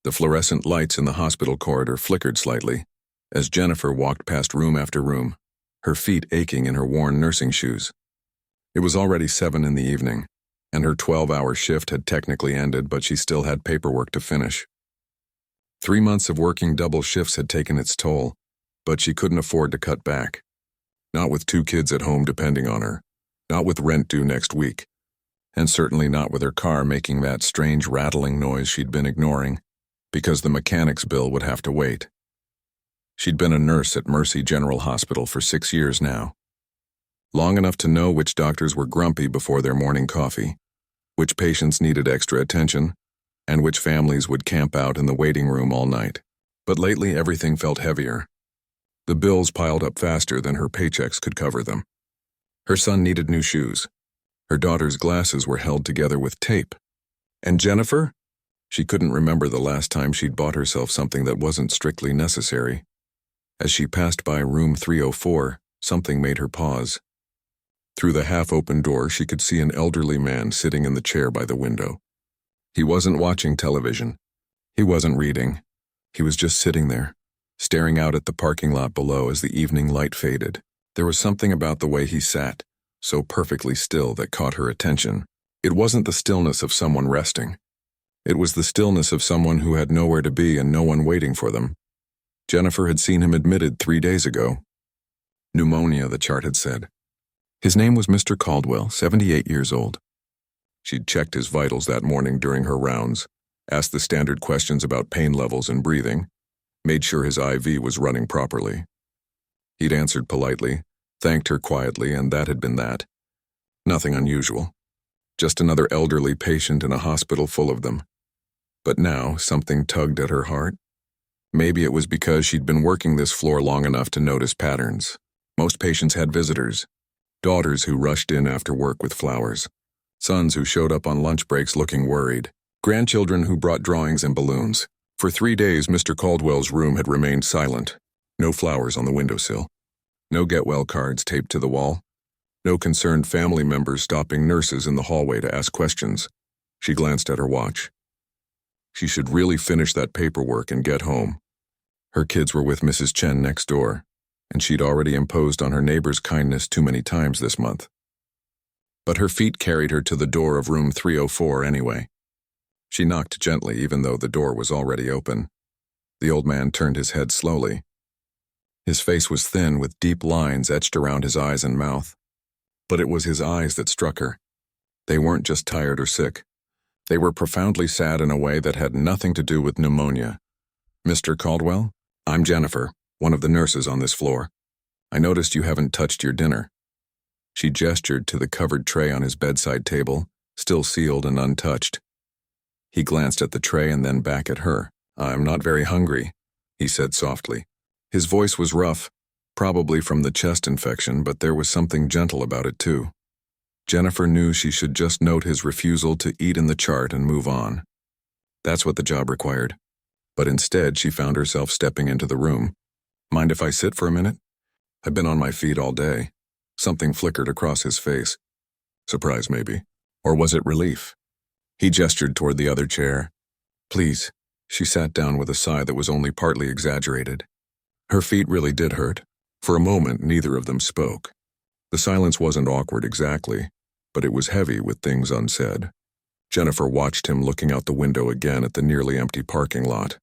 The fluorescent lights in the hospital corridor flickered slightly as Jennifer walked past room after room, her feet aching in her worn nursing shoes. It was already 7 in the evening, and her 12-hour shift had technically ended, but she still had paperwork to finish. 3 months of working double shifts had taken its toll, but she couldn't afford to cut back. Not with 2 kids at home depending on her, not with rent due next week, and certainly not with her car making that strange rattling noise she'd been ignoring, because the mechanic's bill would have to wait. She'd been a nurse at Mercy General Hospital for 6 years now. Long enough to know which doctors were grumpy before their morning coffee, which patients needed extra attention, and which families would camp out in the waiting room all night. But lately everything felt heavier. The bills piled up faster than her paychecks could cover them. Her son needed new shoes. Her daughter's glasses were held together with tape. And Jennifer? She couldn't remember the last time she'd bought herself something that wasn't strictly necessary. As she passed by room 304, something made her pause. Through the half-open door, she could see an elderly man sitting in the chair by the window. He wasn't watching television. He wasn't reading. He was just sitting there, staring out at the parking lot below as the evening light faded. There was something about the way he sat, so perfectly still, that caught her attention. It wasn't the stillness of someone resting. It was the stillness of someone who had nowhere to be and no one waiting for them. Jennifer had seen him admitted 3 days ago. Pneumonia, the chart had said. His name was Mr. Caldwell, 78 years old. She'd checked his vitals that morning during her rounds, asked the standard questions about pain levels and breathing, made sure his IV was running properly. He'd answered politely, thanked her quietly, and that had been that. Nothing unusual. Just another elderly patient in a hospital full of them. But now something tugged at her heart. Maybe it was because she'd been working this floor long enough to notice patterns. Most patients had visitors. Daughters who rushed in after work with flowers. Sons who showed up on lunch breaks looking worried. Grandchildren who brought drawings and balloons. For 3 days, Mr. Caldwell's room had remained silent. No flowers on the windowsill. No get-well cards taped to the wall. No concerned family members stopping nurses in the hallway to ask questions. She glanced at her watch. She should really finish that paperwork and get home. Her kids were with Mrs. Chen next door, and she'd already imposed on her neighbor's kindness too many times this month. But her feet carried her to the door of room 304 anyway. She knocked gently, even though the door was already open. The old man turned his head slowly. His face was thin, with deep lines etched around his eyes and mouth. But it was his eyes that struck her. They weren't just tired or sick. They were profoundly sad in a way that had nothing to do with pneumonia. "Mr. Caldwell, I'm Jennifer, one of the nurses on this floor. I noticed you haven't touched your dinner." She gestured to the covered tray on his bedside table, still sealed and untouched. He glanced at the tray and then back at her. "I'm not very hungry," he said softly. His voice was rough, probably from the chest infection, but there was something gentle about it too. Jennifer knew she should just note his refusal to eat in the chart and move on. That's what the job required. But instead, she found herself stepping into the room. "Mind if I sit for a minute? I've been on my feet all day." Something flickered across his face. Surprise, maybe. Or was it relief? He gestured toward the other chair. "Please." She sat down with a sigh that was only partly exaggerated. Her feet really did hurt. For a moment, neither of them spoke. The silence wasn't awkward exactly, but it was heavy with things unsaid. Jennifer watched him looking out the window again at the nearly empty parking lot.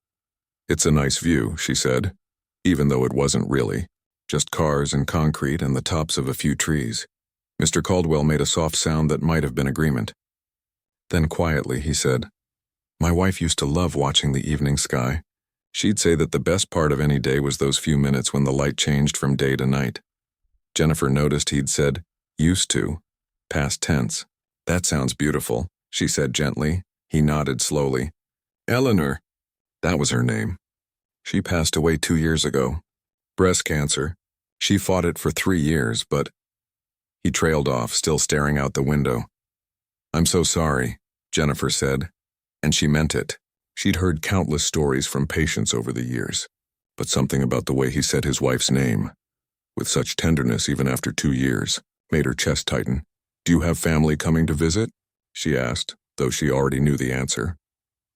"It's a nice view," she said, even though it wasn't really. Just cars and concrete and the tops of a few trees. Mr. Caldwell made a soft sound that might have been agreement. Then quietly he said, "My wife used to love watching the evening sky. She'd say that the best part of any day was those few minutes when the light changed from day to night." Jennifer noticed he'd said, "used to," past tense. "That sounds beautiful," she said gently. He nodded slowly. "Eleanor." That was her name. She passed away 2 years ago. Breast cancer. She fought it for 3 years, but... He trailed off, still staring out the window. "I'm so sorry," Jennifer said, and she meant it. She'd heard countless stories from patients over the years, but something about the way he said his wife's name, with such tenderness even after 2 years, made her chest tighten. "Do you have family coming to visit?" she asked, though she already knew the answer.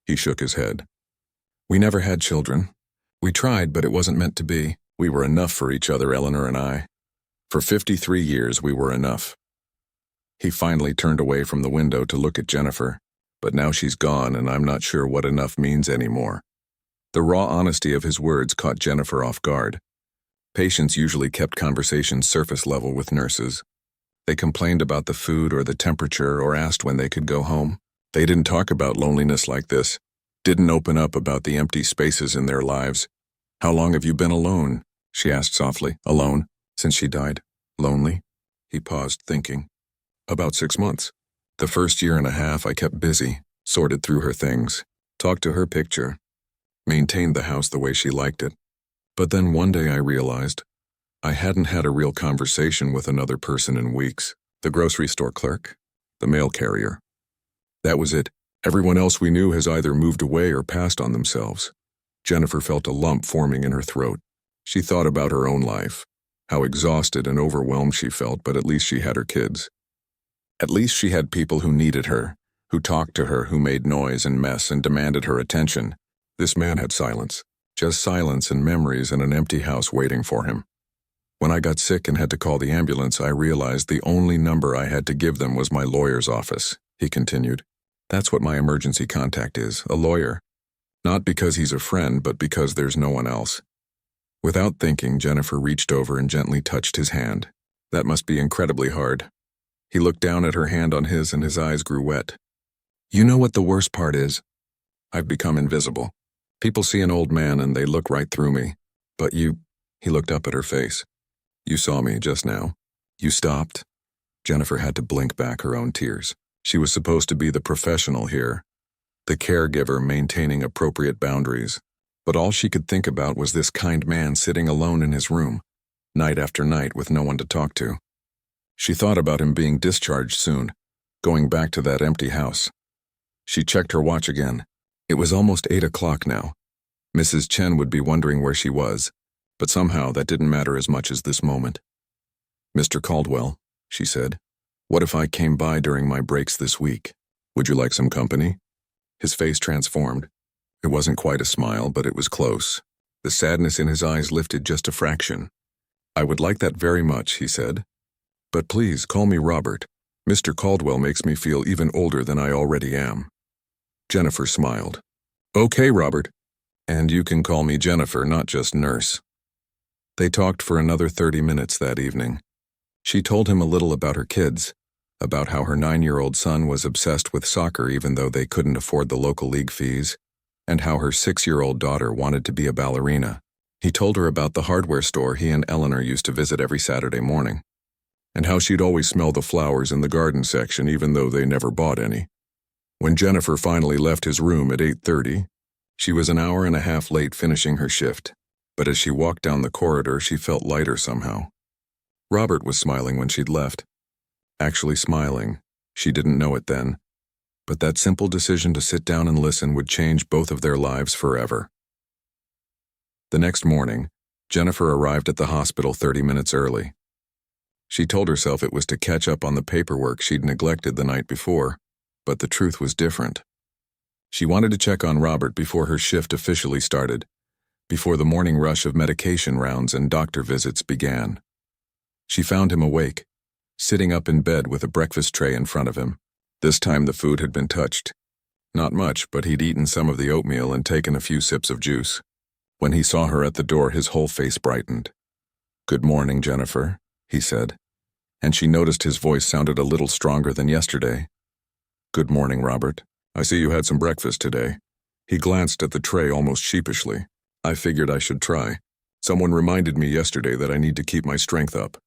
He shook his head. We never had children. We tried, but it wasn't meant to be. We were enough for each other, Eleanor and I. For 53 years, we were enough. He finally turned away from the window to look at Jennifer, but now she's gone and I'm not sure what enough means anymore. The raw honesty of his words caught Jennifer off guard. Patients usually kept conversations surface level with nurses. They complained about the food or the temperature or asked when they could go home. They didn't talk about loneliness like this, didn't open up about the empty spaces in their lives. How long have you been alone? She asked softly. Alone? Since she died? Lonely? He paused, thinking. About 6 months. The first year and a half I kept busy, sorted through her things, talked to her picture, maintained the house the way she liked it. But then one day I realized I hadn't had a real conversation with another person in weeks. The grocery store clerk, the mail carrier. That was it. Everyone else we knew has either moved away or passed on themselves. Jennifer felt a lump forming in her throat. She thought about her own life, how exhausted and overwhelmed she felt, but at least she had her kids. At least she had people who needed her, who talked to her, who made noise and mess and demanded her attention. This man had silence, just silence and memories and an empty house waiting for him. When I got sick and had to call the ambulance, I realized the only number I had to give them was my lawyer's office, he continued. That's what my emergency contact is, a lawyer. Not because he's a friend, but because there's no one else. Without thinking, Jennifer reached over and gently touched his hand. That must be incredibly hard. He looked down at her hand on his and his eyes grew wet. You know what the worst part is? I've become invisible. People see an old man and they look right through me. But you, he looked up at her face. You saw me just now. You stopped. Jennifer had to blink back her own tears. She was supposed to be the professional here, the caregiver maintaining appropriate boundaries. But all she could think about was this kind man sitting alone in his room, night after night with no one to talk to. She thought about him being discharged soon, going back to that empty house. She checked her watch again. It was almost 8 o'clock now. Mrs. Chen would be wondering where she was, but somehow that didn't matter as much as this moment. Mr. Caldwell, she said, what if I came by during my breaks this week? Would you like some company? His face transformed. It wasn't quite a smile, but it was close. The sadness in his eyes lifted just a fraction. I would like that very much, he said. But please call me Robert. Mr. Caldwell makes me feel even older than I already am. Jennifer smiled. Okay, Robert. And you can call me Jennifer, not just nurse. They talked for another 30 minutes that evening. She told him a little about her kids, about how her 9-year-old son was obsessed with soccer even though they couldn't afford the local league fees, and how her 6-year-old daughter wanted to be a ballerina. He told her about the hardware store he and Eleanor used to visit every Saturday morning, and how she'd always smell the flowers in the garden section even though they never bought any. When Jennifer finally left his room at 8:30, she was an hour and a half late finishing her shift, but as she walked down the corridor, she felt lighter somehow. Robert was smiling when she'd left. Actually smiling. She didn't know it then. But that simple decision to sit down and listen would change both of their lives forever. The next morning, Jennifer arrived at the hospital 30 minutes early. She told herself it was to catch up on the paperwork she'd neglected the night before, but the truth was different. She wanted to check on Robert before her shift officially started, before the morning rush of medication rounds and doctor visits began. She found him awake, sitting up in bed with a breakfast tray in front of him. This time the food had been touched. Not much, but he'd eaten some of the oatmeal and taken a few sips of juice. When he saw her at the door, his whole face brightened. Good morning, Jennifer, he said, and she noticed his voice sounded a little stronger than yesterday. Good morning, Robert. I see you had some breakfast today. He glanced at the tray almost sheepishly. I figured I should try. Someone reminded me yesterday that I need to keep my strength up.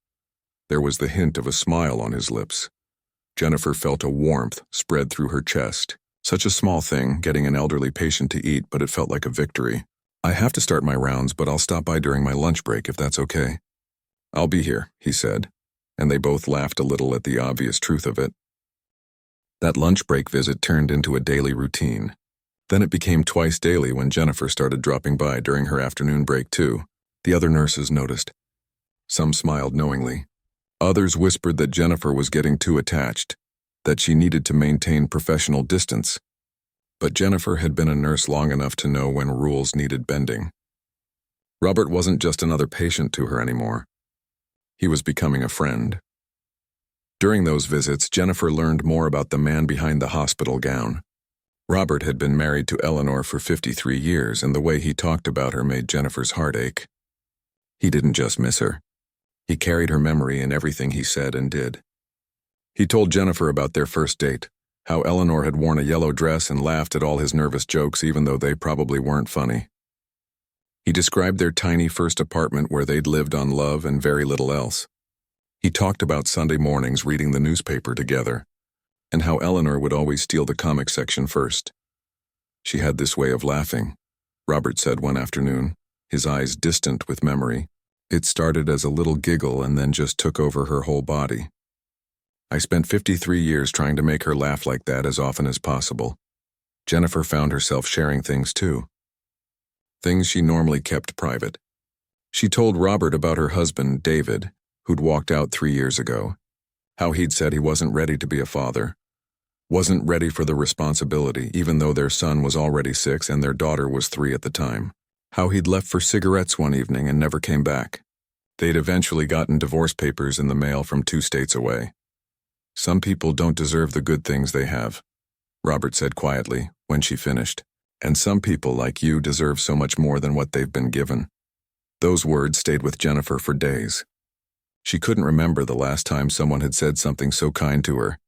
There was the hint of a smile on his lips. Jennifer felt a warmth spread through her chest. Such a small thing, getting an elderly patient to eat, but it felt like a victory. I have to start my rounds, but I'll stop by during my lunch break if that's okay. I'll be here, he said, and they both laughed a little at the obvious truth of it. That lunch break visit turned into a daily routine. Then it became twice daily when Jennifer started dropping by during her afternoon break too. The other nurses noticed. Some smiled knowingly. Others whispered that Jennifer was getting too attached, that she needed to maintain professional distance. But Jennifer had been a nurse long enough to know when rules needed bending. Robert wasn't just another patient to her anymore. He was becoming a friend. During those visits, Jennifer learned more about the man behind the hospital gown. Robert had been married to Eleanor for 53 years, and the way he talked about her made Jennifer's heart ache. He didn't just miss her. He carried her memory in everything he said and did. He told Jennifer about their first date, how Eleanor had worn a yellow dress and laughed at all his nervous jokes even though they probably weren't funny. He described their tiny first apartment where they'd lived on love and very little else. He talked about Sunday mornings reading the newspaper together, and how Eleanor would always steal the comic section first. She had this way of laughing, Robert said one afternoon, his eyes distant with memory. It started as a little giggle and then just took over her whole body. I spent 53 years trying to make her laugh like that as often as possible. Jennifer found herself sharing things too. Things she normally kept private. She told Robert about her husband, David, who'd walked out 3 years ago, how he'd said he wasn't ready to be a father, wasn't ready for the responsibility even though their son was already 6 and their daughter was 3 at the time, how he'd left for cigarettes one evening and never came back. They'd eventually gotten divorce papers in the mail from 2 states away. Some people don't deserve the good things they have, Robert said quietly when she finished, and some people like you deserve so much more than what they've been given. Those words stayed with Jennifer for days. She couldn't remember the last time someone had said something so kind to her,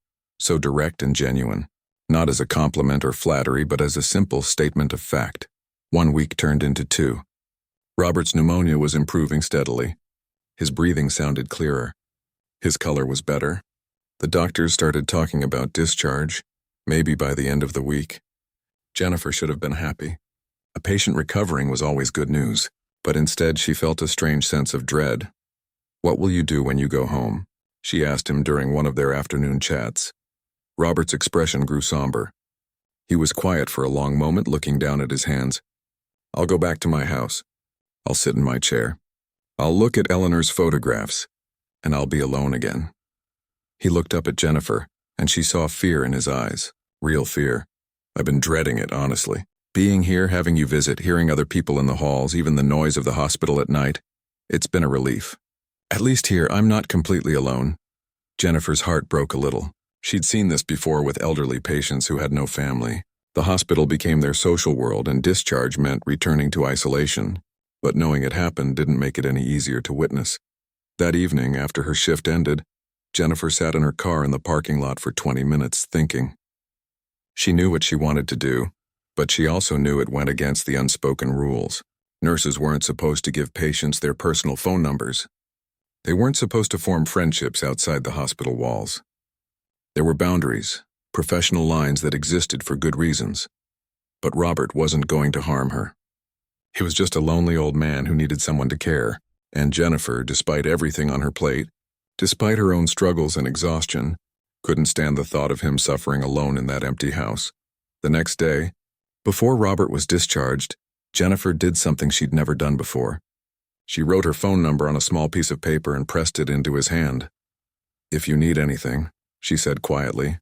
so direct and genuine, not as a compliment or flattery, but as a simple statement of fact. 1 week turned into 2. Robert's pneumonia was improving steadily. His breathing sounded clearer. His color was better. The doctors started talking about discharge, maybe by the end of the week. Jennifer should have been happy. A patient recovering was always good news, but instead she felt a strange sense of dread. "What will you do when you go home?" she asked him during one of their afternoon chats. Robert's expression grew somber. He was quiet for a long moment, looking down at his hands. "I'll go back to my house. I'll sit in my chair. I'll look at Eleanor's photographs, and I'll be alone again." He looked up at Jennifer, and she saw fear in his eyes, real fear. "I've been dreading it, honestly. Being here, having you visit, hearing other people in the halls, even the noise of the hospital at night, it's been a relief. At least here, I'm not completely alone." Jennifer's heart broke a little. She'd seen this before with elderly patients who had no family. The hospital became their social world, and discharge meant returning to isolation. But knowing it happened didn't make it any easier to witness. That evening, after her shift ended, Jennifer sat in her car in the parking lot for 20 minutes, thinking. She knew what she wanted to do, but she also knew it went against the unspoken rules. Nurses weren't supposed to give patients their personal phone numbers. They weren't supposed to form friendships outside the hospital walls. There were boundaries, professional lines that existed for good reasons. But Robert wasn't going to harm her. He was just a lonely old man who needed someone to care, and Jennifer, despite everything on her plate, despite her own struggles and exhaustion, couldn't stand the thought of him suffering alone in that empty house. The next day, before Robert was discharged, Jennifer did something she'd never done before. She wrote her phone number on a small piece of paper and pressed it into his hand. "If you need anything," she said quietly,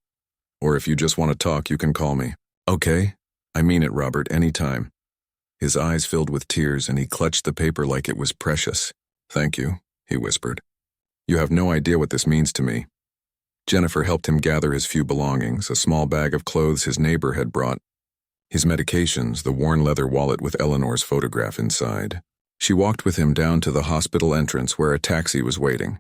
"or if you just want to talk, you can call me." "Okay? I mean it, Robert, anytime." His eyes filled with tears and he clutched the paper like it was precious. "Thank you," he whispered. "You have no idea what this means to me." Jennifer helped him gather his few belongings, a small bag of clothes his neighbor had brought, his medications, the worn leather wallet with Eleanor's photograph inside. She walked with him down to the hospital entrance where a taxi was waiting.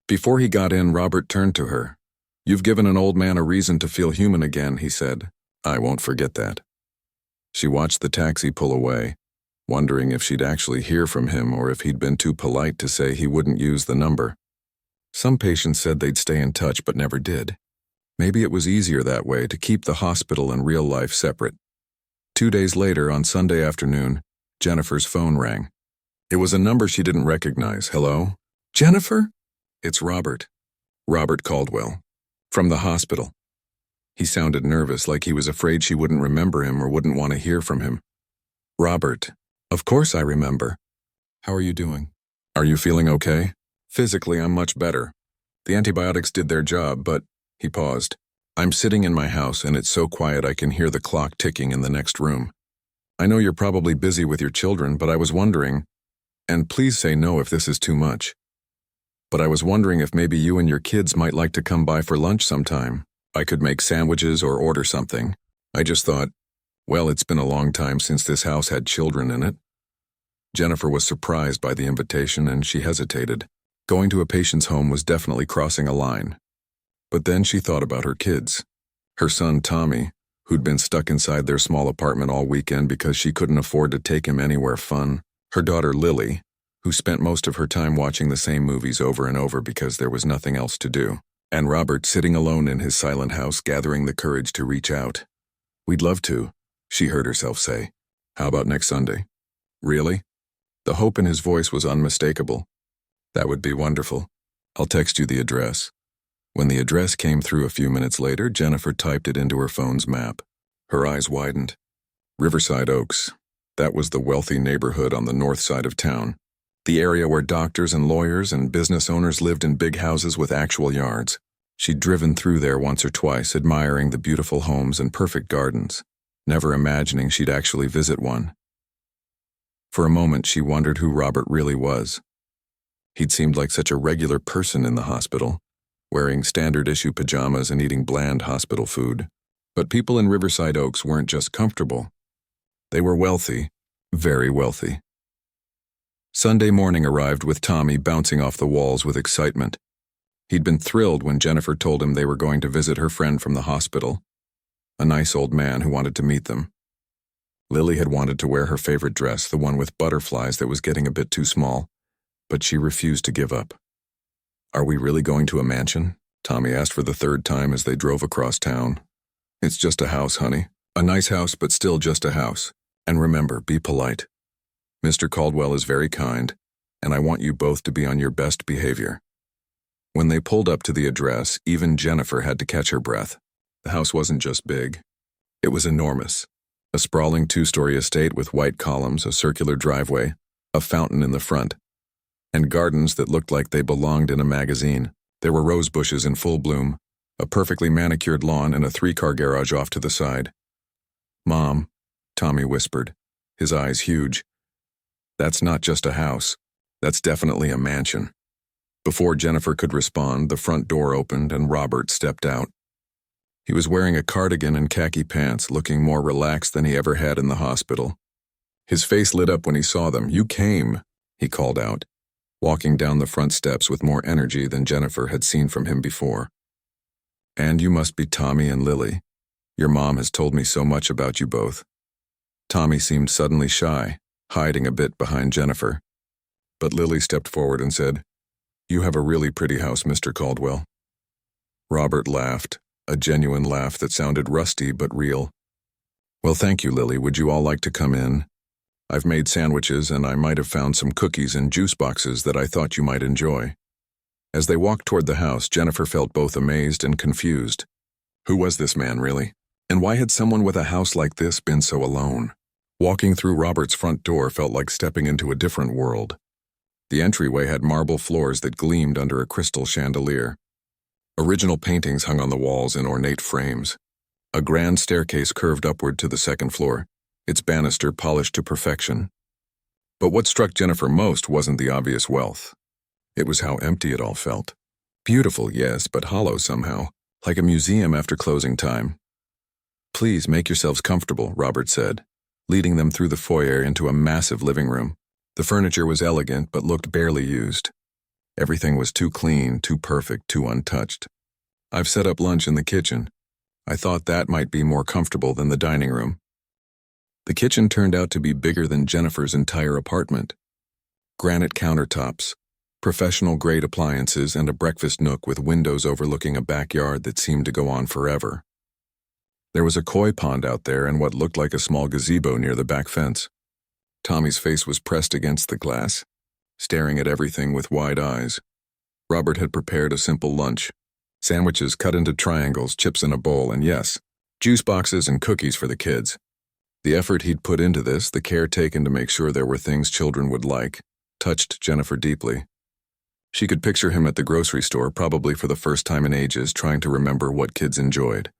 Before he got in, Robert turned to her. "You've given an old man a reason to feel human again," he said. "I won't forget that." She watched the taxi pull away, wondering if she'd actually hear from him or if he'd been too polite to say he wouldn't use the number. Some patients said they'd stay in touch but never did. Maybe it was easier that way to keep the hospital and real life separate. 2 days later, on Sunday afternoon, Jennifer's phone rang. It was a number she didn't recognize. "Hello? Jennifer? It's Robert. Robert Caldwell. From the hospital." He sounded nervous, like he was afraid she wouldn't remember him or wouldn't want to hear from him. "Robert, of course I remember. How are you doing? Are you feeling okay?" "Physically, I'm much better. The antibiotics did their job, but..." He paused. I'm sitting in my house and it's so quiet I can hear the clock ticking in the next room. I know you're probably busy with your children, but I was wondering, and please say no if this is too much, but I was wondering if maybe you and your kids might like to come by for lunch sometime. I could make sandwiches or order something. I just thought, well, it's been a long time since this house had children in it. Jennifer was surprised by the invitation and she hesitated. Going to a patient's home was definitely crossing a line. But then she thought about her kids. Her son, Tommy, who'd been stuck inside their small apartment all weekend because she couldn't afford to take him anywhere fun. Her daughter, Lily, who spent most of her time watching the same movies over and over because there was nothing else to do. And Robert sitting alone in his silent house gathering the courage to reach out. We'd love to, she heard herself say. How about next Sunday? Really? The hope in his voice was unmistakable. That would be wonderful. I'll text you the address. When the address came through a few minutes later, Jennifer typed it into her phone's map. Her eyes widened. Riverside Oaks. That was the wealthy neighborhood on the north side of town. The area where doctors and lawyers and business owners lived in big houses with actual yards. She'd driven through there once or twice, admiring the beautiful homes and perfect gardens, never imagining she'd actually visit one. For a moment, she wondered who Robert really was. He'd seemed like such a regular person in the hospital, wearing standard-issue pajamas and eating bland hospital food. But people in Riverside Oaks weren't just comfortable. They were wealthy, very wealthy. Sunday morning arrived with Tommy bouncing off the walls with excitement. He'd been thrilled when Jennifer told him they were going to visit her friend from the hospital, a nice old man who wanted to meet them. Lily had wanted to wear her favorite dress, the one with butterflies that was getting a bit too small, but she refused to give up. Are we really going to a mansion? Tommy asked for the third time as they drove across town. It's just a house, honey. A nice house, but still just a house. And remember, be polite. Mr. Caldwell is very kind, and I want you both to be on your best behavior. When they pulled up to the address, even Jennifer had to catch her breath. The house wasn't just big. It was enormous. A sprawling two-story estate with white columns, a circular driveway, a fountain in the front, and gardens that looked like they belonged in a magazine. There were rose bushes in full bloom, a perfectly manicured lawn, and a 3-car garage off to the side. Mom, Tommy whispered, his eyes huge. That's not just a house. That's definitely a mansion. Before Jennifer could respond, the front door opened and Robert stepped out. He was wearing a cardigan and khaki pants, looking more relaxed than he ever had in the hospital. His face lit up when he saw them. You came, he called out, walking down the front steps with more energy than Jennifer had seen from him before. And you must be Tommy and Lily. Your mom has told me so much about you both. Tommy seemed suddenly shy, hiding a bit behind Jennifer. But Lily stepped forward and said, You have a really pretty house, Mr. Caldwell. Robert laughed, a genuine laugh that sounded rusty but real. Well, thank you, Lily. Would you all like to come in? I've made sandwiches and I might have found some cookies and juice boxes that I thought you might enjoy. As they walked toward the house, Jennifer felt both amazed and confused. Who was this man, really? And why had someone with a house like this been so alone? Walking through Robert's front door felt like stepping into a different world. The entryway had marble floors that gleamed under a crystal chandelier. Original paintings hung on the walls in ornate frames. A grand staircase curved upward to the second floor, its banister polished to perfection. But what struck Jennifer most wasn't the obvious wealth. It was how empty it all felt. Beautiful, yes, but hollow somehow, like a museum after closing time. Please make yourselves comfortable, Robert said, leading them through the foyer into a massive living room. The furniture was elegant but looked barely used. Everything was too clean, too perfect, too untouched. I've set up lunch in the kitchen. I thought that might be more comfortable than the dining room. The kitchen turned out to be bigger than Jennifer's entire apartment. Granite countertops, professional-grade appliances, and a breakfast nook with windows overlooking a backyard that seemed to go on forever. There was a koi pond out there and what looked like a small gazebo near the back fence. Tommy's face was pressed against the glass, staring at everything with wide eyes. Robert had prepared a simple lunch. Sandwiches cut into triangles, chips in a bowl, and yes, juice boxes and cookies for the kids. The effort he'd put into this, the care taken to make sure there were things children would like, touched Jennifer deeply. She could picture him at the grocery store, probably for the first time in ages, trying to remember what kids enjoyed.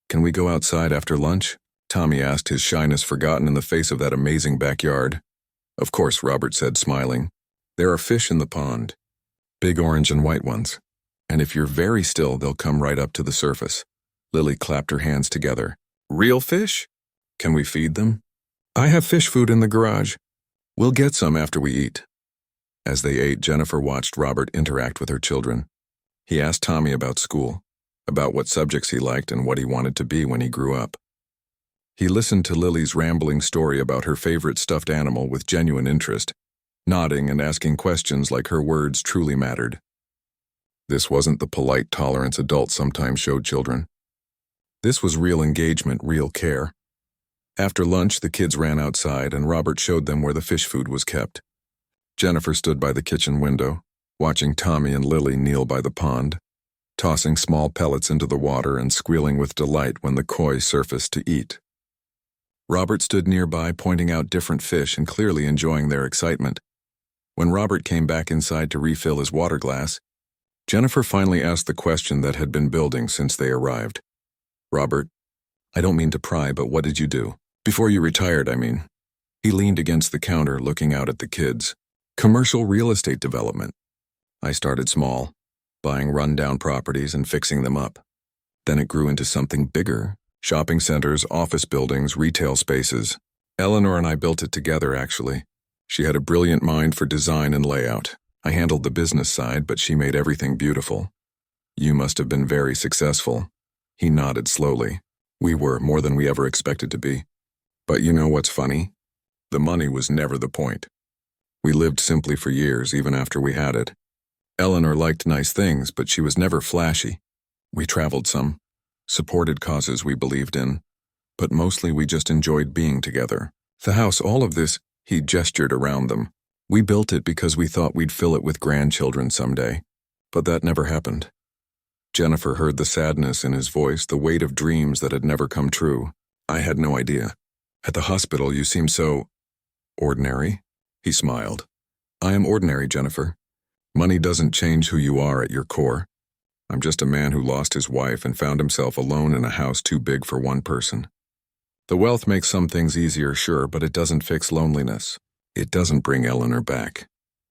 "Can we go outside after lunch?" Tommy asked, his shyness forgotten in the face of that amazing backyard. "Of course," Robert said, smiling. "There are fish in the pond. Big orange and white ones. And if you're very still, they'll come right up to the surface." Lily clapped her hands together. "Real fish? Can we feed them?" "I have fish food in the garage. We'll get some after we eat." As they ate, Jennifer watched Robert interact with her children. He asked Tommy about school, about what subjects he liked and what he wanted to be when he grew up. He listened to Lily's rambling story about her favorite stuffed animal with genuine interest, nodding and asking questions like her words truly mattered. This wasn't the polite tolerance adults sometimes showed children. This was real engagement, real care. After lunch, the kids ran outside and Robert showed them where the fish food was kept. Jennifer stood by the kitchen window, watching Tommy and Lily kneel by the pond, tossing small pellets into the water and squealing with delight when the koi surfaced to eat. Robert stood nearby, pointing out different fish and clearly enjoying their excitement. When Robert came back inside to refill his water glass, Jennifer finally asked the question that had been building since they arrived. "Robert, I don't mean to pry, but what did you do? Before you retired, I mean." He leaned against the counter, looking out at the kids. "Commercial real estate development. I started small, buying run-down properties and fixing them up. Then it grew into something bigger. Shopping centers, office buildings, retail spaces. Eleanor and I built it together, actually. She had a brilliant mind for design and layout. I handled the business side, but she made everything beautiful. You must have been very successful." He nodded slowly. "We were, more than we ever expected to be. But you know what's funny? The money was never the point. We lived simply for years, even after we had it. Eleanor liked nice things, but she was never flashy. We traveled some, supported causes we believed in, but mostly we just enjoyed being together. The house, all of this," he gestured around them. "We built it because we thought we'd fill it with grandchildren someday, but that never happened." Jennifer heard the sadness in his voice, the weight of dreams that had never come true. "I had no idea. At the hospital, you seemed so ordinary." He smiled. "I am ordinary, Jennifer. Money doesn't change who you are at your core. I'm just a man who lost his wife and found himself alone in a house too big for one person. The wealth makes some things easier, sure, but it doesn't fix loneliness. It doesn't bring Eleanor back.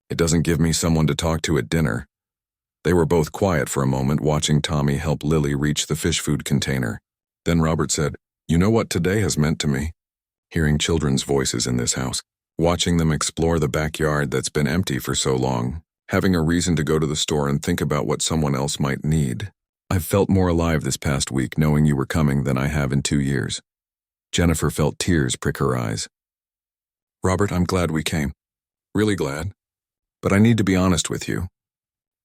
It doesn't give me someone to talk to at dinner." They were both quiet for a moment, watching Tommy help Lily reach the fish food container. Then Robert said, "You know what today has meant to me? Hearing children's voices in this house, watching them explore the backyard that's been empty for so long, having a reason to go to the store and think about what someone else might need. I've felt more alive this past week knowing you were coming than I have in 2 years." Jennifer felt tears prick her eyes. "Robert, I'm glad we came. Really glad. But I need to be honest with you.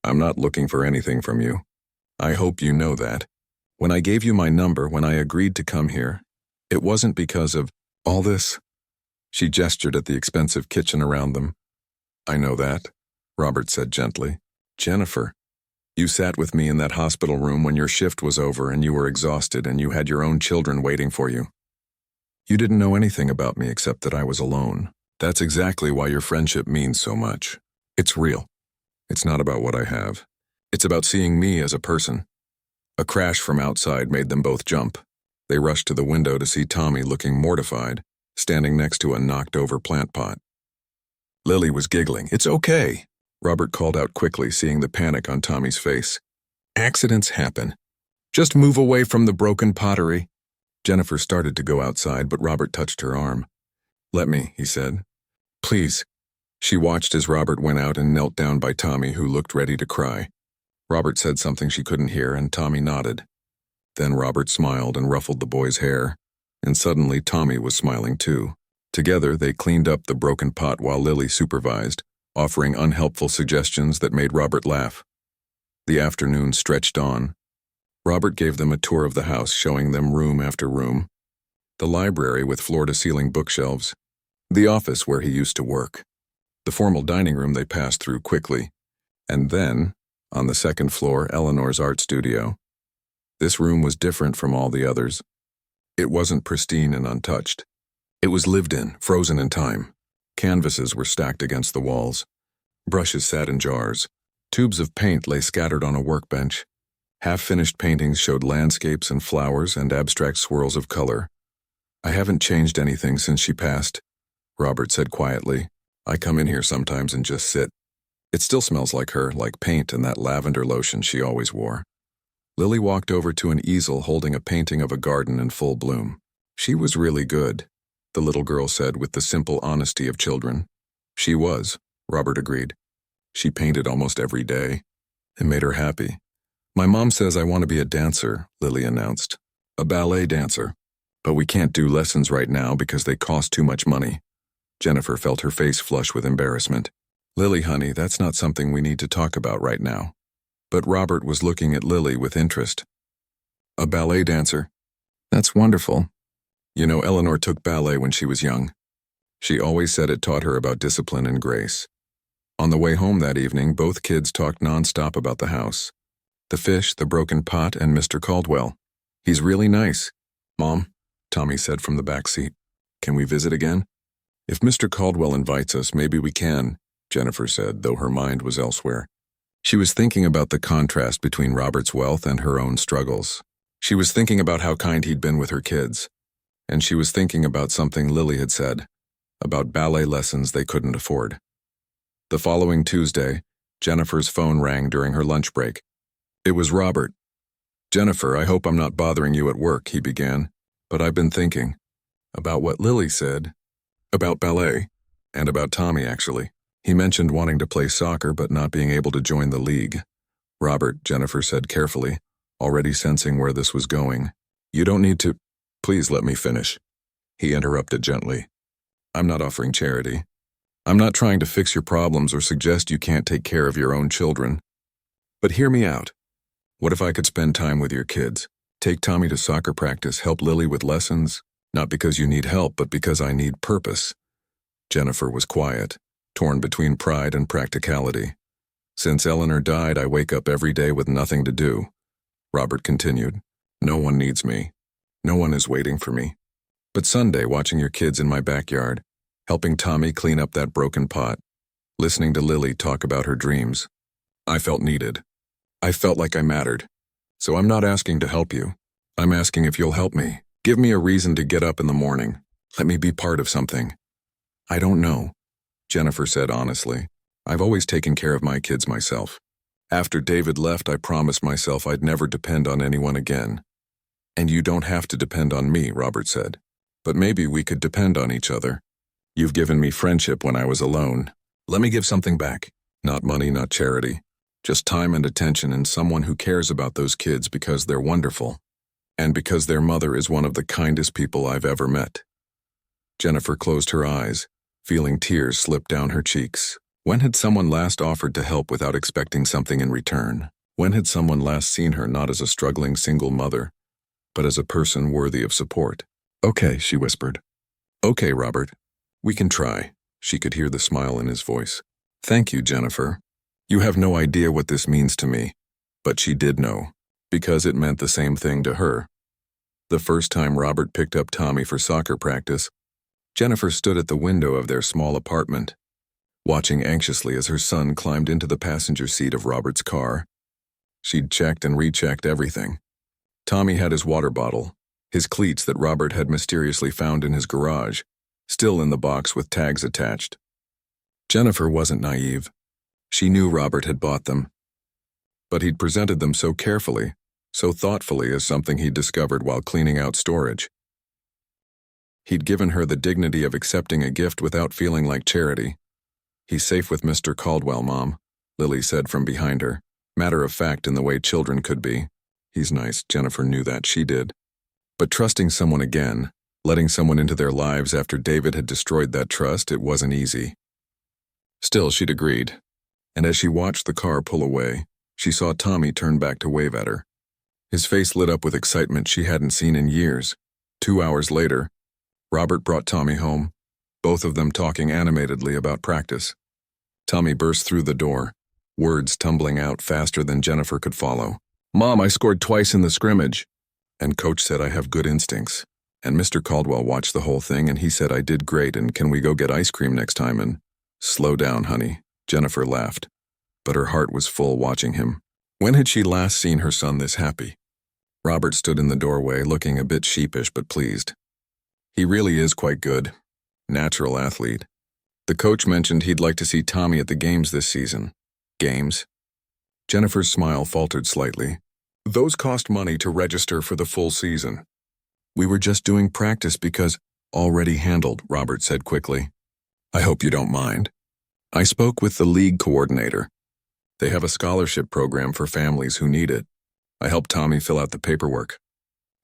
I'm not looking for anything from you. I hope you know that. When I gave you my number, when I agreed to come here, it wasn't because of all this." She gestured at the expensive kitchen around them. "I know that," Robert said gently. "Jennifer, you sat with me in that hospital room when your shift was over and you were exhausted and you had your own children waiting for you. You didn't know anything about me except that I was alone. That's exactly why your friendship means so much. It's real. It's not about what I have. It's about seeing me as a person." A crash from outside made them both jump. They rushed to the window to see Tommy looking mortified, standing next to a knocked-over plant pot. Lily was giggling. "It's okay," Robert called out quickly, seeing the panic on Tommy's face. "Accidents happen. Just move away from the broken pottery." Jennifer started to go outside, but Robert touched her arm. "Let me," he said. "Please." She watched as Robert went out and knelt down by Tommy, who looked ready to cry. Robert said something she couldn't hear, and Tommy nodded. Then Robert smiled and ruffled the boy's hair, and suddenly Tommy was smiling too. Together, they cleaned up the broken pot while Lily supervised, offering unhelpful suggestions that made Robert laugh. The afternoon stretched on. Robert gave them a tour of the house, showing them room after room. The library with floor-to-ceiling bookshelves. The office where he used to work. The formal dining room they passed through quickly. And then, on the second floor, Eleanor's art studio. This room was different from all the others. It wasn't pristine and untouched. It was lived in, frozen in time. Canvases were stacked against the walls. Brushes sat in jars. Tubes of paint lay scattered on a workbench. Half-finished paintings showed landscapes and flowers and abstract swirls of color. "I haven't changed anything since she passed," Robert said quietly. "I come in here sometimes and just sit. It still smells like her, like paint and that lavender lotion she always wore." Lily walked over to an easel holding a painting of a garden in full bloom. "She was really good," the little girl said with the simple honesty of children. "She was," Robert agreed. "She painted almost every day. It made her happy." "My mom says I want to be a dancer," Lily announced. "A ballet dancer. But we can't do lessons right now because they cost too much money." Jennifer felt her face flush with embarrassment. "Lily, honey, that's not something we need to talk about right now." But Robert was looking at Lily with interest. "A ballet dancer? That's wonderful. You know, Eleanor took ballet when she was young. She always said it taught her about discipline and grace." On the way home that evening, both kids talked nonstop about the house. The fish, the broken pot, and Mr. Caldwell. "He's really nice." "Mom," Tommy said from the back seat, "can we visit again?" "If Mr. Caldwell invites us, maybe we can," Jennifer said, though her mind was elsewhere. She was thinking about the contrast between Robert's wealth and her own struggles. She was thinking about how kind he'd been with her kids. And she was thinking about something Lily had said, about ballet lessons they couldn't afford. The following Tuesday, Jennifer's phone rang during her lunch break. It was Robert. "Jennifer, I hope I'm not bothering you at work," he began, "but I've been thinking about what Lily said, about ballet, and about Tommy, actually. He mentioned wanting to play soccer but not being able to join the league." "Robert," Jennifer said carefully, already sensing where this was going. "You don't need to—" "Please let me finish," he interrupted gently. "I'm not offering charity. I'm not trying to fix your problems or suggest you can't take care of your own children. But hear me out. What if I could spend time with your kids? Take Tommy to soccer practice, help Lily with lessons, not because you need help, but because I need purpose." Jennifer was quiet, torn between pride and practicality. "Since Eleanor died, I wake up every day with nothing to do," Robert continued. "No one needs me. No one is waiting for me. But Sunday, watching your kids in my backyard, helping Tommy clean up that broken pot, listening to Lily talk about her dreams, I felt needed. I felt like I mattered. So I'm not asking to help you. I'm asking if you'll help me. Give me a reason to get up in the morning. Let me be part of something." "I don't know," Jennifer said honestly. "I've always taken care of my kids myself. After David left, I promised myself I'd never depend on anyone again." "And you don't have to depend on me," Robert said. "But maybe we could depend on each other. You've given me friendship when I was alone. Let me give something back. Not money, not charity. Just time and attention and someone who cares about those kids because they're wonderful. And because their mother is one of the kindest people I've ever met." Jennifer closed her eyes, feeling tears slip down her cheeks. When had someone last offered to help without expecting something in return? When had someone last seen her not as a struggling single mother, but as a person worthy of support? "Okay," she whispered. "Okay, Robert. We can try." She could hear the smile in his voice. "Thank you, Jennifer. You have no idea what this means to me." But she did know, because it meant the same thing to her. The first time Robert picked up Tommy for soccer practice, Jennifer stood at the window of their small apartment, watching anxiously as her son climbed into the passenger seat of Robert's car. She'd checked and rechecked everything. Tommy had his water bottle, his cleats that Robert had mysteriously found in his garage, still in the box with tags attached. Jennifer wasn't naive. She knew Robert had bought them. But he'd presented them so carefully, so thoughtfully as something he'd discovered while cleaning out storage. He'd given her the dignity of accepting a gift without feeling like charity. "He's safe with Mr. Caldwell, Mom," Lily said from behind her, matter of fact in the way children could be. He's nice, Jennifer knew that, she did. But trusting someone again, letting someone into their lives after David had destroyed that trust, it wasn't easy. Still, she'd agreed. And as she watched the car pull away, she saw Tommy turn back to wave at her. His face lit up with excitement she hadn't seen in years. 2 hours later, Robert brought Tommy home, both of them talking animatedly about practice. Tommy burst through the door, words tumbling out faster than Jennifer could follow. "Mom, I scored twice in the scrimmage. And Coach said I have good instincts. And Mr. Caldwell watched the whole thing and he said I did great and can we go get ice cream next time and—" "Slow down, honey," Jennifer laughed. but her heart was full watching him. When had she last seen her son this happy? Robert stood in the doorway, looking a bit sheepish but pleased. He really is quite good. Natural athlete. The coach mentioned he'd like to see Tommy at the games this season. Games? Jennifer's smile faltered slightly. Those cost money to register for the full season. We were just doing practice because already handled, Robert said quickly. I hope you don't mind. I spoke with the league coordinator. They have a scholarship program for families who need it. I helped Tommy fill out the paperwork.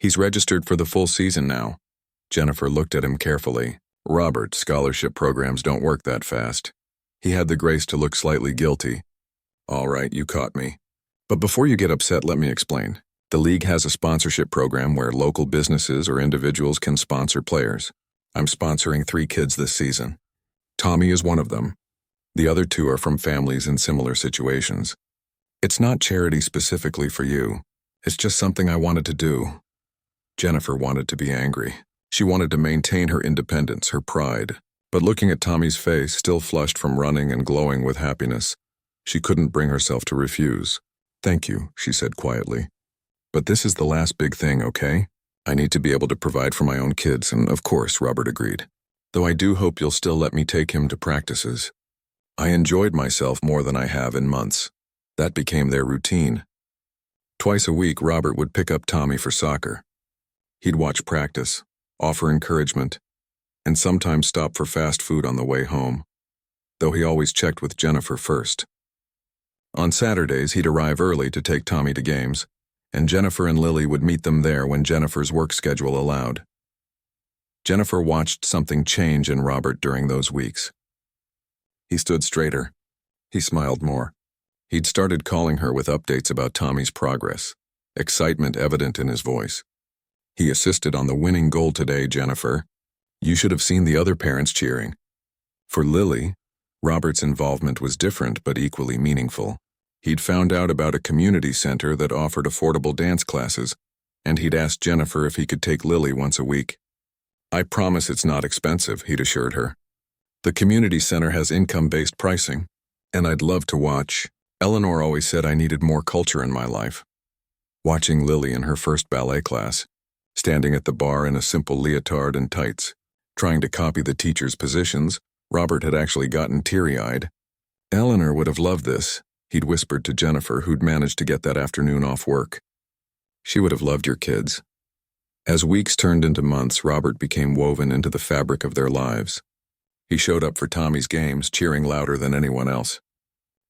He's registered for the full season now. Jennifer looked at him carefully. Robert, scholarship programs don't work that fast. He had the grace to look slightly guilty. All right, you caught me. But before you get upset, let me explain. The league has a sponsorship program where local businesses or individuals can sponsor players. I'm sponsoring 3 kids this season. Tommy is one of them. The other 2 are from families in similar situations. It's not charity specifically for you. It's just something I wanted to do. Jennifer wanted to be angry. She wanted to maintain her independence, her pride. But looking at Tommy's face, still flushed from running and glowing with happiness, she couldn't bring herself to refuse. Thank you, she said quietly. But this is the last big thing, okay? I need to be able to provide for my own kids, and of course, Robert agreed. Though I do hope you'll still let me take him to practices. I enjoyed myself more than I have in months. That became their routine. Twice a week, Robert would pick up Tommy for soccer. He'd watch practice, offer encouragement, and sometimes stop for fast food on the way home, though he always checked with Jennifer first. On Saturdays, he'd arrive early to take Tommy to games, and Jennifer and Lily would meet them there when Jennifer's work schedule allowed. Jennifer watched something change in Robert during those weeks. He stood straighter. He smiled more. He'd started calling her with updates about Tommy's progress, excitement evident in his voice. He assisted on the winning goal today, Jennifer. You should have seen the other parents cheering. For Lily, Robert's involvement was different but equally meaningful. He'd found out about a community center that offered affordable dance classes, and he'd asked Jennifer if he could take Lily once a week. I promise it's not expensive, he'd assured her. The community center has income-based pricing, and I'd love to watch. Eleanor always said I needed more culture in my life. Watching Lily in her first ballet class, standing at the bar in a simple leotard and tights, trying to copy the teacher's positions, Robert had actually gotten teary-eyed. Eleanor would have loved this, he'd whispered to Jennifer, who'd managed to get that afternoon off work. She would have loved your kids. As weeks turned into months, Robert became woven into the fabric of their lives. He showed up for Tommy's games, cheering louder than anyone else.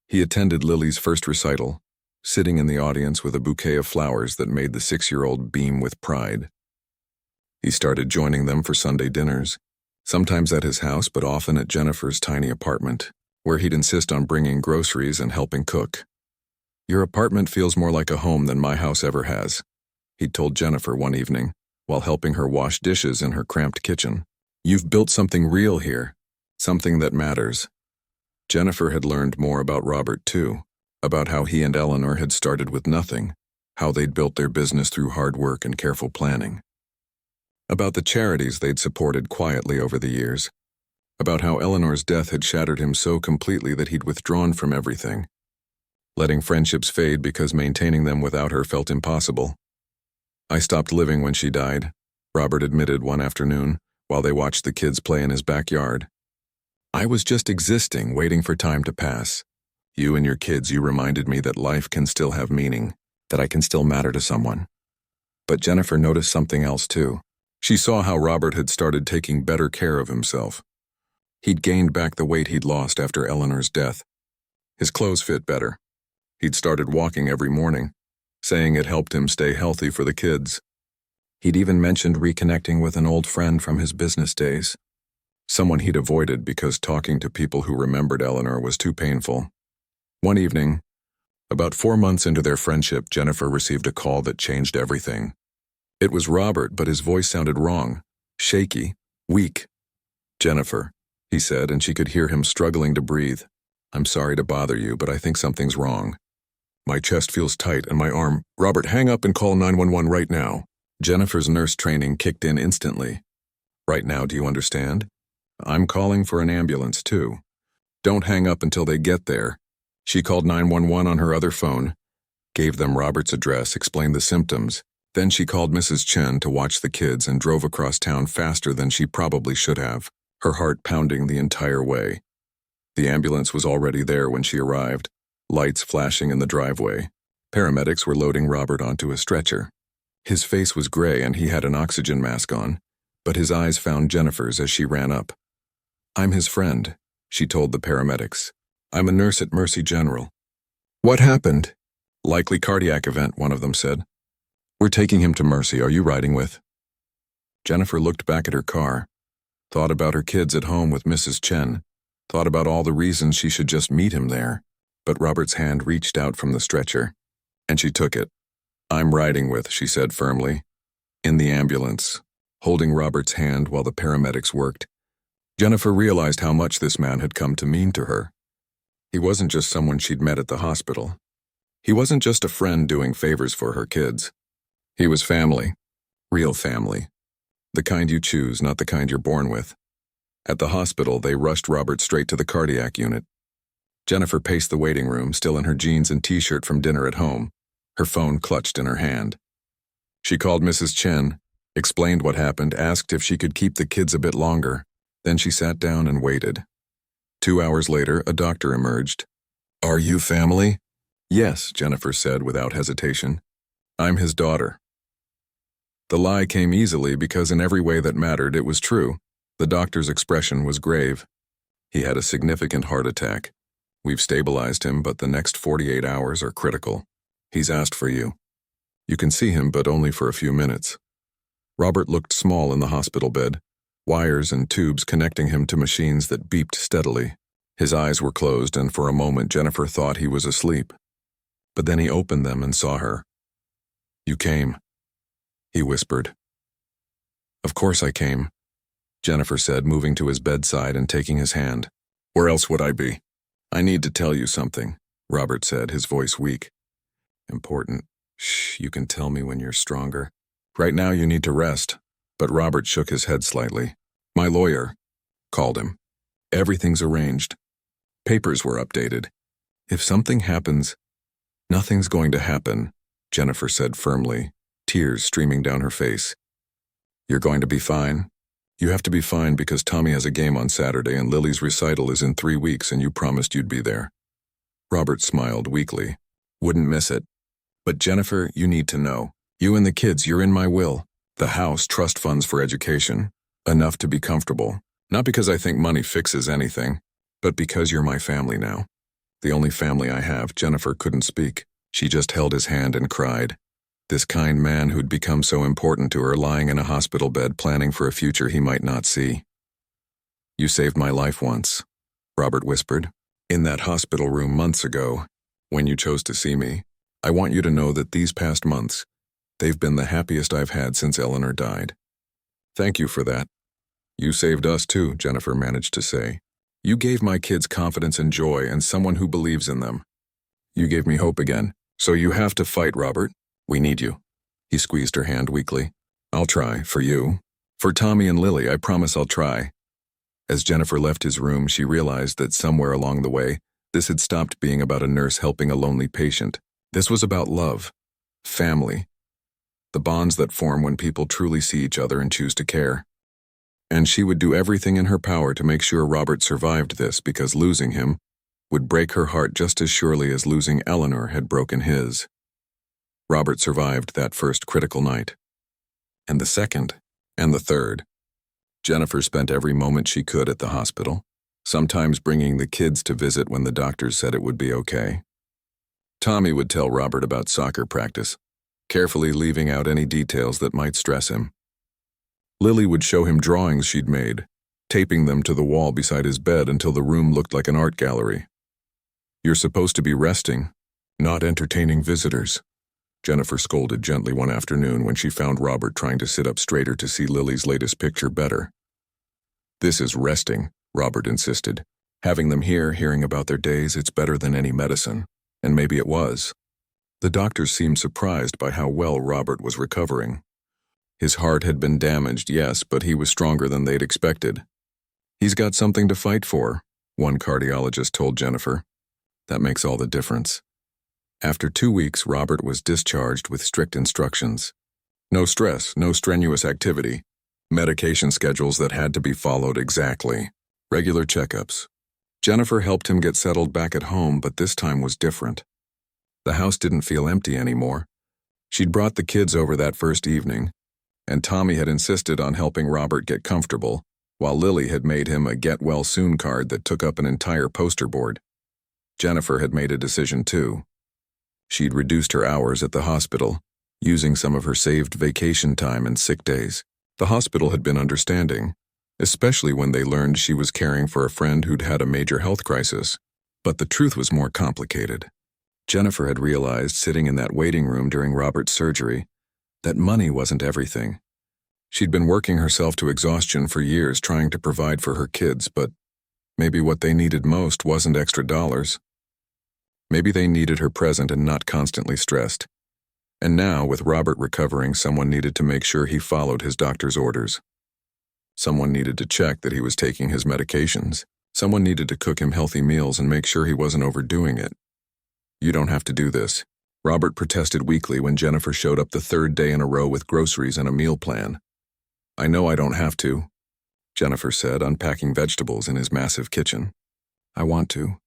He attended Lily's first recital, sitting in the audience with a bouquet of flowers that made the 6-year-old beam with pride. He started joining them for Sunday dinners, sometimes at his house but often at Jennifer's tiny apartment, where he'd insist on bringing groceries and helping cook. Your apartment feels more like a home than my house ever has, he'd told Jennifer one evening, while helping her wash dishes in her cramped kitchen. You've built something real here, something that matters. Jennifer had learned more about Robert too, about how he and Eleanor had started with nothing, how they'd built their business through hard work and careful planning. About the charities they'd supported quietly over the years, about how Eleanor's death had shattered him so completely that he'd withdrawn from everything, letting friendships fade because maintaining them without her felt impossible. I stopped living when she died, Robert admitted one afternoon, while they watched the kids play in his backyard. I was just existing, waiting for time to pass. You and your kids, you reminded me that life can still have meaning, that I can still matter to someone. But Jennifer noticed something else too. She saw how Robert had started taking better care of himself. He'd gained back the weight he'd lost after Eleanor's death. His clothes fit better. He'd started walking every morning, saying it helped him stay healthy for the kids. He'd even mentioned reconnecting with an old friend from his business days, someone he'd avoided because talking to people who remembered Eleanor was too painful. One evening, about 4 months into their friendship, Jennifer received a call that changed everything. It was Robert, but his voice sounded wrong, shaky, weak. Jennifer, he said, and she could hear him struggling to breathe. I'm sorry to bother you, but I think something's wrong. My chest feels tight and my arm. Robert, hang up and call 911 right now. Jennifer's nurse training kicked in instantly. Right now, do you understand? I'm calling for an ambulance too. Don't hang up until they get there. She called 911 on her other phone, gave them Robert's address, explained the symptoms. Then she called Mrs. Chen to watch the kids and drove across town faster than she probably should have, her heart pounding the entire way. The ambulance was already there when she arrived, lights flashing in the driveway. Paramedics were loading Robert onto a stretcher. His face was gray and he had an oxygen mask on, but his eyes found Jennifer's as she ran up. "I'm his friend," she told the paramedics. "I'm a nurse at Mercy General." "What happened?" "Likely cardiac event," one of them said. "We're taking him to Mercy. Are you riding with?" Jennifer looked back at her car, thought about her kids at home with Mrs. Chen, thought about all the reasons she should just meet him there, but Robert's hand reached out from the stretcher, and she took it. "I'm riding with," she said firmly. In the ambulance, holding Robert's hand while the paramedics worked, Jennifer realized how much this man had come to mean to her. He wasn't just someone she'd met at the hospital. He wasn't just a friend doing favors for her kids. He was family, real family. The kind you choose, not the kind you're born with. At the hospital, they rushed Robert straight to the cardiac unit. Jennifer paced the waiting room, still in her jeans and t-shirt from dinner at home, her phone clutched in her hand. She called Mrs. Chen, explained what happened, asked if she could keep the kids a bit longer. Then she sat down and waited. 2 hours later, a doctor emerged. "Are you family?" "Yes," Jennifer said without hesitation. "I'm his daughter." The lie came easily because in every way that mattered it was true. The doctor's expression was grave. "He had a significant heart attack. We've stabilized him, but the next 48 hours are critical. He's asked for you. You can see him, but only for a few minutes." Robert looked small in the hospital bed, wires and tubes connecting him to machines that beeped steadily. His eyes were closed, and for a moment Jennifer thought he was asleep. But then he opened them and saw her. "You came," he whispered. "Of course I came," Jennifer said, moving to his bedside and taking his hand. "Where else would I be?" "I need to tell you something," Robert said, his voice weak. "Important. Shh, you can tell me when you're stronger. Right now you need to rest." But Robert shook his head slightly. "My lawyer called him. Everything's arranged. Papers were updated. If something happens—" "Nothing's going to happen," Jennifer said firmly, tears streaming down her face. "You're going to be fine. You have to be fine because Tommy has a game on Saturday and Lily's recital is in 3 weeks and you promised you'd be there." Robert smiled weakly. "Wouldn't miss it. But Jennifer, you need to know. You and the kids, you're in my will. The house, trust funds for education. Enough to be comfortable. Not because I think money fixes anything, but because you're my family now. The only family I have." Jennifer couldn't speak. She just held his hand and cried. This kind man who'd become so important to her lying in a hospital bed planning for a future he might not see. "You saved my life once," Robert whispered. "In that hospital room months ago, when you chose to see me. I want you to know that these past months, they've been the happiest I've had since Eleanor died. Thank you for that." "You saved us too," Jennifer managed to say. "You gave my kids confidence and joy and someone who believes in them. You gave me hope again. So you have to fight, Robert. We need you." He squeezed her hand weakly. "I'll try, for you. For Tommy and Lily, I promise I'll try." As Jennifer left his room, she realized that somewhere along the way, this had stopped being about a nurse helping a lonely patient. This was about love, family, the bonds that form when people truly see each other and choose to care. And she would do everything in her power to make sure Robert survived this, because losing him would break her heart just as surely as losing Eleanor had broken his. Robert survived that first critical night. And the second, and the third. Jennifer spent every moment she could at the hospital, sometimes bringing the kids to visit when the doctors said it would be okay. Tommy would tell Robert about soccer practice, carefully leaving out any details that might stress him. Lily would show him drawings she'd made, taping them to the wall beside his bed until the room looked like an art gallery. "You're supposed to be resting, not entertaining visitors," Jennifer scolded gently one afternoon when she found Robert trying to sit up straighter to see Lily's latest picture better. "This is resting," Robert insisted. "Having them here, hearing about their days, it's better than any medicine." And maybe it was. The doctors seemed surprised by how well Robert was recovering. His heart had been damaged, yes, but he was stronger than they'd expected. "He's got something to fight for," one cardiologist told Jennifer. That makes all the difference. After 2 weeks, Robert was discharged with strict instructions. No stress, no strenuous activity. Medication schedules that had to be followed exactly. Regular checkups. Jennifer helped him get settled back at home, but this time was different. The house didn't feel empty anymore. She'd brought the kids over that first evening, and Tommy had insisted on helping Robert get comfortable, while Lily had made him a get-well-soon card that took up an entire poster board. Jennifer had made a decision too. She'd reduced her hours at the hospital, using some of her saved vacation time and sick days. The hospital had been understanding, especially when they learned she was caring for a friend who'd had a major health crisis. But the truth was more complicated. Jennifer had realized, sitting in that waiting room during Robert's surgery, that money wasn't everything. She'd been working herself to exhaustion for years trying to provide for her kids, but maybe what they needed most wasn't extra dollars. Maybe they needed her present and not constantly stressed. And now, with Robert recovering, someone needed to make sure he followed his doctor's orders. Someone needed to check that he was taking his medications. Someone needed to cook him healthy meals and make sure he wasn't overdoing it. "You don't have to do this," Robert protested weakly when Jennifer showed up the third day in a row with groceries and a meal plan. "I know I don't have to," Jennifer said, unpacking vegetables in his massive kitchen. "I want to.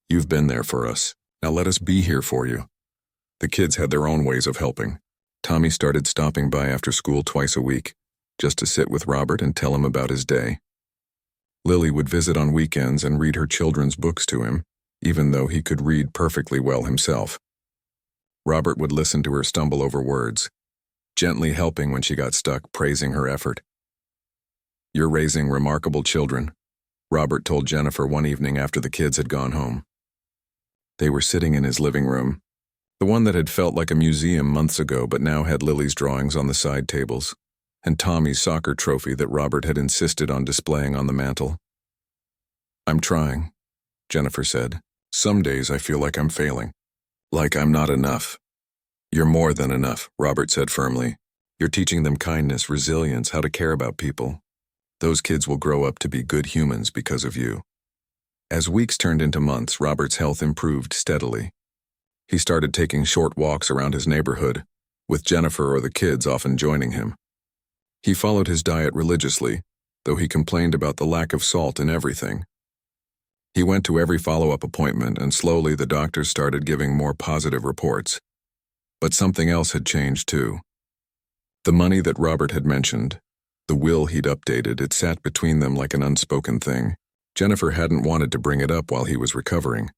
You've been there for us. Now let us be here for you." The kids had their own ways of helping. Tommy started stopping by after school twice a week, just to sit with Robert and tell him about his day. Lily would visit on weekends and read her children's books to him, even though he could read perfectly well himself. Robert would listen to her stumble over words, gently helping when she got stuck, praising her effort. "You're raising remarkable children," Robert told Jennifer one evening after the kids had gone home. They were sitting in his living room, the one that had felt like a museum months ago but now had Lily's drawings on the side tables, and Tommy's soccer trophy that Robert had insisted on displaying on the mantel. "I'm trying," Jennifer said. "Some days I feel like I'm failing, like I'm not enough." "You're more than enough," Robert said firmly. "You're teaching them kindness, resilience, how to care about people. Those kids will grow up to be good humans because of you." As weeks turned into months, Robert's health improved steadily. He started taking short walks around his neighborhood, with Jennifer or the kids often joining him. He followed his diet religiously, though he complained about the lack of salt in everything. He went to every follow-up appointment, and slowly the doctors started giving more positive reports. But something else had changed too. The money that Robert had mentioned, the will he'd updated, it sat between them like an unspoken thing. Jennifer hadn't wanted to bring it up while he was recovering,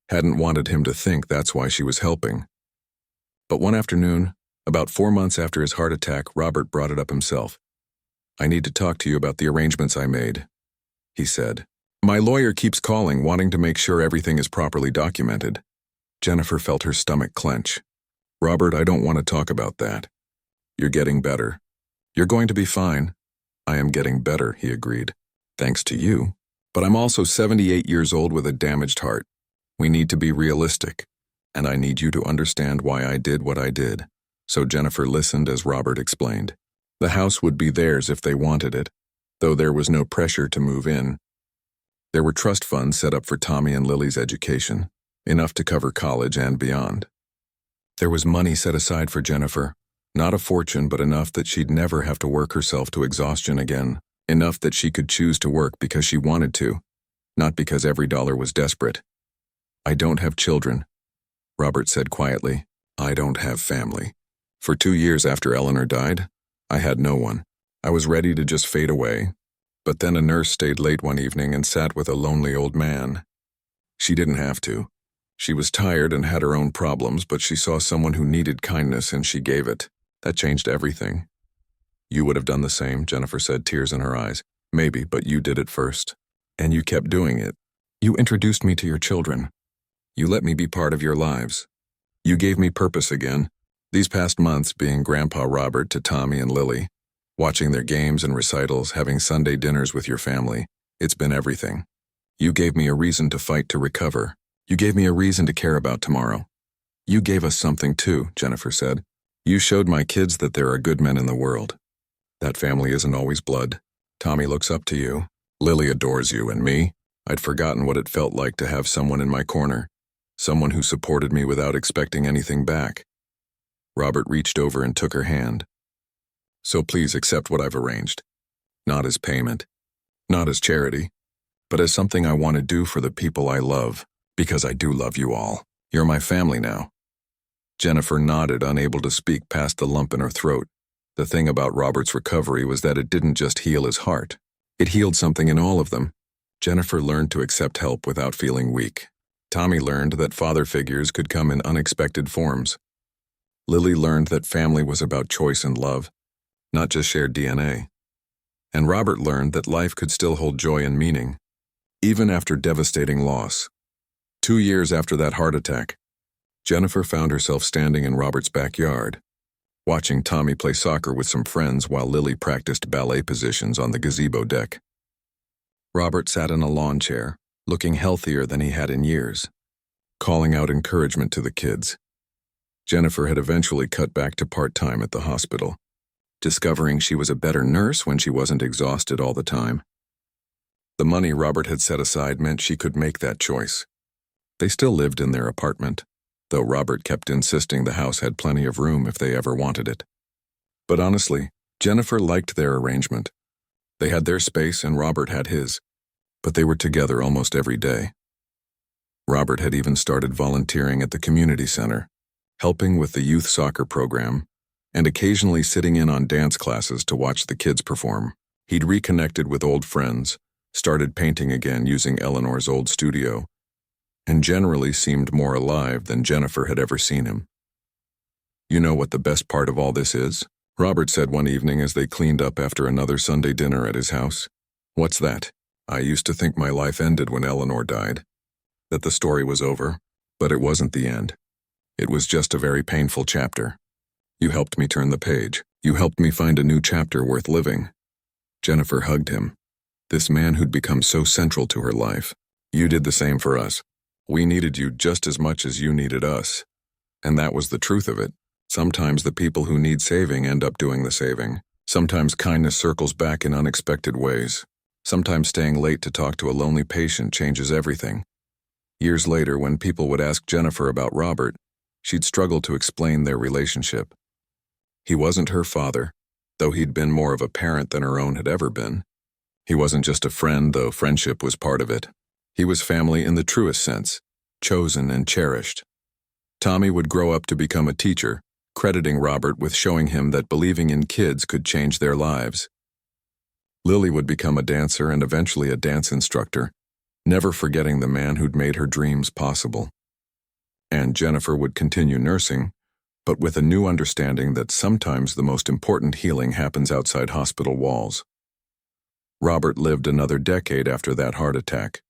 hadn't wanted him to think that's why she was helping. But one afternoon, about 4 months after his heart attack, Robert brought it up himself. "I need to talk to you about the arrangements I made," he said. "My lawyer keeps calling, wanting to make sure everything is properly documented." Jennifer felt her stomach clench. "Robert, I don't want to talk about that. You're getting better. You're going to be fine." "I am getting better," he agreed. "Thanks to you. But I'm also 78 years old with a damaged heart. We need to be realistic, and I need you to understand why I did what I did." So Jennifer listened as Robert explained. The house would be theirs if they wanted it, though there was no pressure to move in. There were trust funds set up for Tommy and Lily's education, enough to cover college and beyond. There was money set aside for Jennifer, not a fortune but enough that she'd never have to work herself to exhaustion again, enough that she could choose to work because she wanted to, not because every dollar was desperate. "I don't have children," Robert said quietly. "I don't have family. For 2 years after Eleanor died, I had no one. I was ready to just fade away. But then a nurse stayed late one evening and sat with a lonely old man. She didn't have to. She was tired and had her own problems, but she saw someone who needed kindness and she gave it. That changed everything." "You would have done the same," Jennifer said, tears in her eyes. "Maybe, but you did it first. And you kept doing it. You introduced me to your children. You let me be part of your lives. You gave me purpose again. These past months, being Grandpa Robert to Tommy and Lily, watching their games and recitals, having Sunday dinners with your family, it's been everything. You gave me a reason to fight to recover. You gave me a reason to care about tomorrow. You gave us something too," Jennifer said. "You showed my kids that there are good men in the world. That family isn't always blood. Tommy looks up to you. Lily adores you, and me, I'd forgotten what it felt like to have someone in my corner. someone who supported me without expecting anything back. Robert reached over and took her hand. So please accept what I've arranged. Not as payment, not as charity, but as something I want to do for the people I love, because I do love you all. You're my family now. Jennifer nodded, unable to speak past the lump in her throat. The thing about Robert's recovery was that it didn't just heal his heart. It healed something in all of them. Jennifer learned to accept help without feeling weak. Tommy learned that father figures could come in unexpected forms. Lily learned that family was about choice and love, not just shared DNA. And Robert learned that life could still hold joy and meaning, even after devastating loss. 2 years after that heart attack, Jennifer found herself standing in Robert's backyard, watching Tommy play soccer with some friends while Lily practiced ballet positions on the gazebo deck. Robert sat in a lawn chair, looking healthier than he had in years, calling out encouragement to the kids. Jennifer had eventually cut back to part-time at the hospital, discovering she was a better nurse when she wasn't exhausted all the time. The money Robert had set aside meant she could make that choice. They still lived in their apartment, though Robert kept insisting the house had plenty of room if they ever wanted it. But honestly, Jennifer liked their arrangement. They had their space and Robert had his, but they were together almost every day. Robert had even started volunteering at the community center, helping with the youth soccer program, and occasionally sitting in on dance classes to watch the kids perform. He'd reconnected with old friends, started painting again using Eleanor's old studio, and generally seemed more alive than Jennifer had ever seen him. You know what the best part of all this is? Robert said one evening as they cleaned up after another Sunday dinner at his house. What's that? I used to think my life ended when Eleanor died, that the story was over, but it wasn't the end. It was just a very painful chapter. You helped me turn the page. You helped me find a new chapter worth living. Jennifer hugged him. This man who'd become so central to her life. You did the same for us. We needed you just as much as you needed us. And that was the truth of it. Sometimes the people who need saving end up doing the saving. Sometimes kindness circles back in unexpected ways. Sometimes staying late to talk to a lonely patient changes everything. Years later, when people would ask Jennifer about Robert, she'd struggle to explain their relationship. He wasn't her father, though he'd been more of a parent than her own had ever been. He wasn't just a friend, though friendship was part of it. He was family in the truest sense, chosen and cherished. Tommy would grow up to become a teacher, crediting Robert with showing him that believing in kids could change their lives. Lily would become a dancer and eventually a dance instructor, never forgetting the man who'd made her dreams possible. And Jennifer would continue nursing, but with a new understanding that sometimes the most important healing happens outside hospital walls. Robert lived another decade after that heart attack,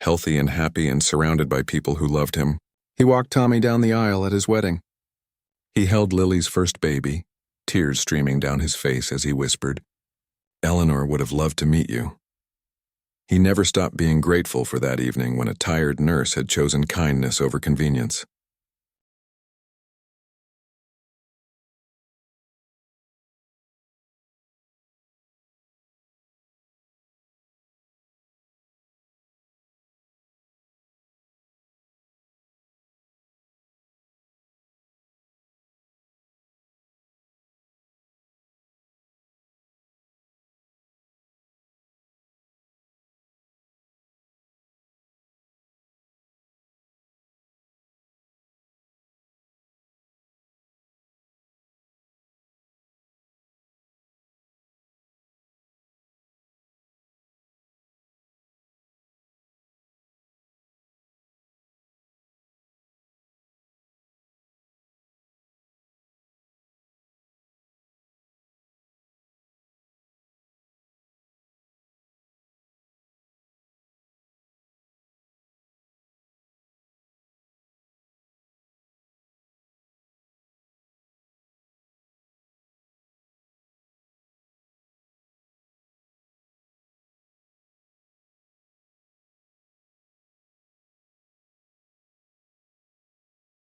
healthy and happy and surrounded by people who loved him. He walked Tommy down the aisle at his wedding. He held Lily's first baby, tears streaming down his face as he whispered, "Eleanor would have loved to meet you." He never stopped being grateful for that evening when a tired nurse had chosen kindness over convenience.